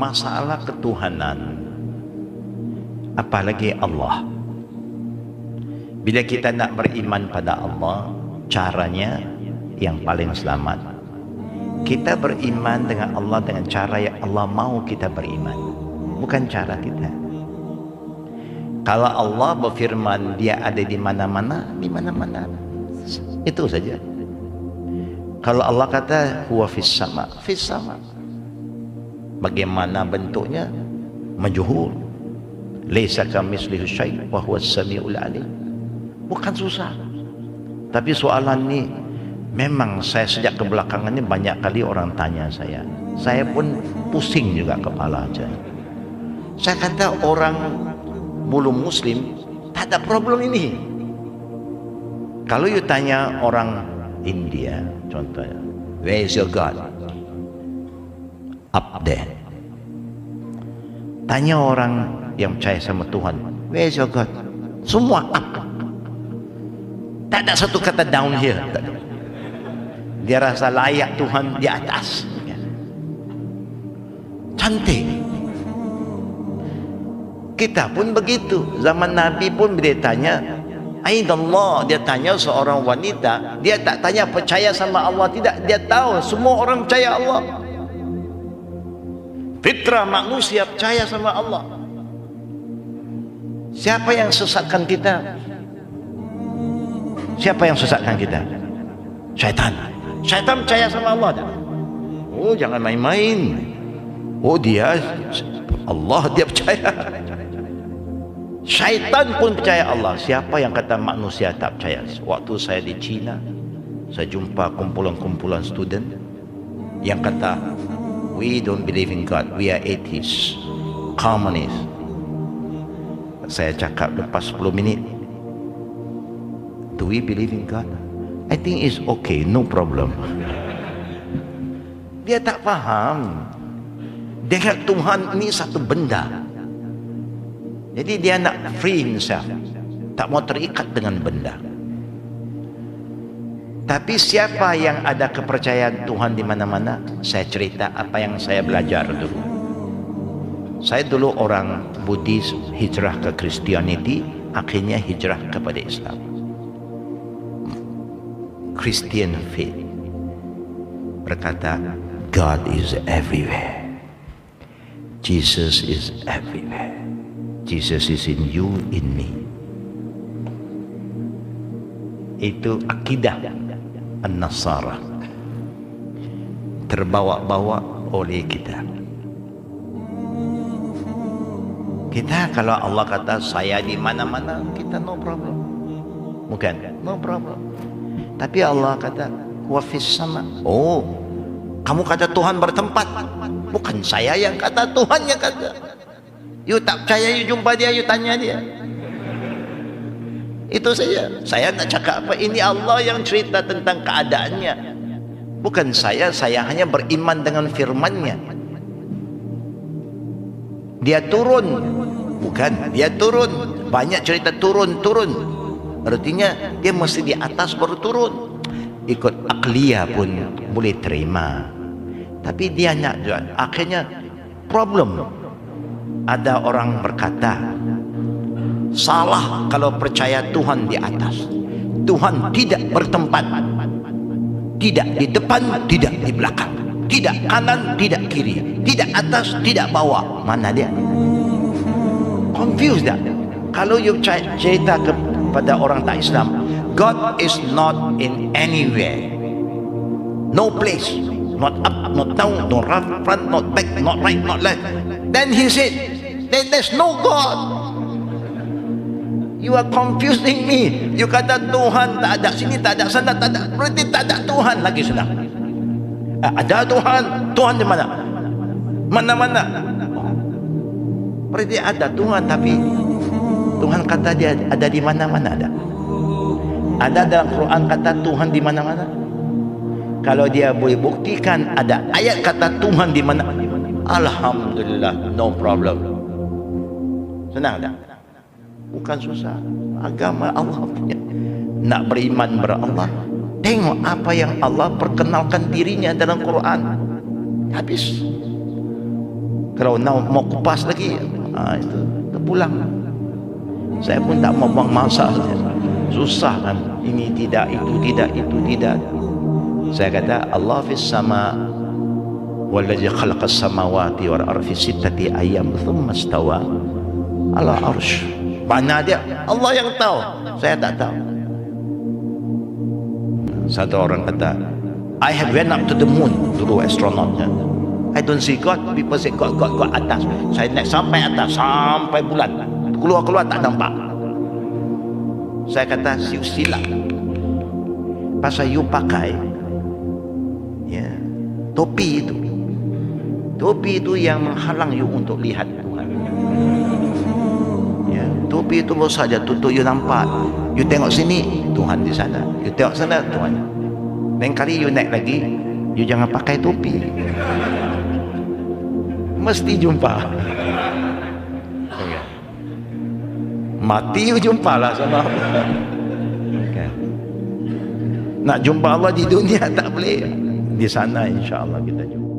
masalah ketuhanan, apalagi Allah. Bila kita nak beriman pada Allah, caranya yang paling selamat, kita beriman dengan Allah dengan cara yang Allah mau kita beriman, bukan cara kita. Kalau Allah berfirman dia ada di mana-mana, di mana-mana, itu saja. Kalau Allah kata huwa fis sama, fis sama, bagaimana bentuknya? Majhul. Laisa kamitslihi syai' wa huwas samiul alim. Bukan susah. Tapi soalan ni memang saya sejak kebelakangan ni banyak kali orang tanya saya. Saya pun pusing juga kepala saya. Saya kata orang belum muslim tak ada problem ini. Kalau you tanya orang India contohnya, where is your God? Up there. Tanya orang yang percaya sama Tuhan, where is your God? Semua up. Tak ada satu kata down here. Dia rasa layak Tuhan di atas. Cantik. Kita pun begitu. Zaman Nabi pun dia tanya, Aidallah, dia tanya seorang wanita, dia tak tanya percaya sama Allah tidak, dia tahu semua orang percaya Allah. Fitrah manusia percaya sama Allah. Siapa yang sesatkan kita? Siapa yang sesatkan kita? Syaitan. Syaitan percaya sama Allah tak? Oh, jangan main-main. Oh, dia Allah dia percaya. Syaitan pun percaya Allah. Siapa yang kata manusia tak percaya? Waktu saya di China, saya jumpa kumpulan-kumpulan student yang kata, we don't believe in God, we are atheists, communists. Saya cakap lepas 10 minit, do we believe in God? I think it's okay, no problem. Dia tak faham. Dia kata Tuhan ini satu benda. Jadi dia nak free himself, tak mau terikat dengan benda. Tapi siapa yang ada kepercayaan Tuhan di mana-mana? Saya cerita apa yang saya belajar dulu. Saya dulu orang Buddhis, hijrah ke Christianity, akhirnya hijrah kepada Islam. Christian faith berkata, God is everywhere. Jesus is everywhere. Jesus is in you, in me. Itu akidah An-Nasara, terbawa-bawa oleh kita. Kita kalau Allah kata saya di mana-mana, kita no problem. Bukan, no problem. Tapi Allah kata wa fis sama. Oh, kamu kata Tuhan bertempat. Bukan saya yang kata, Tuhan yang kata. You tak percaya, you jumpa dia, you tanya dia. Itu saja. Saya nak cakap apa? Ini Allah yang cerita tentang keadaannya. Bukan saya hanya beriman dengan firman-Nya. Dia turun. Bukan, dia turun. Banyak cerita turun. Artinya dia mesti di atas baru turun. Ikut akliyah pun boleh terima. Tapi dia nak juga. Akhirnya problem. Ada orang berkata, salah kalau percaya Tuhan di atas. Tuhan tidak bertempat. Tidak di depan, tidak di belakang. Tidak kanan, tidak kiri. Tidak atas, tidak bawah. Mana dia? Confused tak? Kalau you cerita kepada orang tak Islam, God is not in anywhere. No place. Not up, not down, not front, not back, not right, not left. Then he said, then there's no God. You are confusing me. You kata Tuhan tak ada sini, tak ada sana, tak ada. Berarti tak ada Tuhan lagi sudah. Ada Tuhan. Tuhan di mana? Mana-mana. Berarti ada Tuhan, tapi Tuhan kata dia ada di mana-mana ada. Ada dalam Quran kata Tuhan di mana-mana. Kalau dia boleh buktikan ada ayat kata Tuhan di mana, alhamdulillah, no problem. Senang tak? Bukan susah. Agama Allah punya. Nak beriman kepada Allah, tengok apa yang Allah perkenalkan dirinya dalam Quran. Habis. Kalau mau kupas lagi, itu terpulang. Saya pun tak mau buang masa. Susah kan, ini tidak, itu tidak, itu tidak. Saya kata Allah fis sama wallazi khalaqas samawati wal ardi fi sittati ayyam thumma istawa ala arsy. Mana dia? Allah yang tahu, saya tak tahu. Satu orang kata, I have went up to the moon, dulu astronautnya. I don't see God. People say God atas. Saya naik sampai atas, sampai bulan. Keluar tak nampak. Saya kata silap. Pasal you pakai topi itu. Topi itu yang menghalang you untuk lihat Tuhan. Topi itu baru saja tutup you nampak. You tengok sini, Tuhan di sana. You tengok sana, Tuhan. Lain kali you naik lagi, you jangan pakai topi. Mesti jumpa. Mati you jumpalah sama Allah. Nak jumpa Allah di dunia tak boleh. Di sana insya Allah kita jumpa.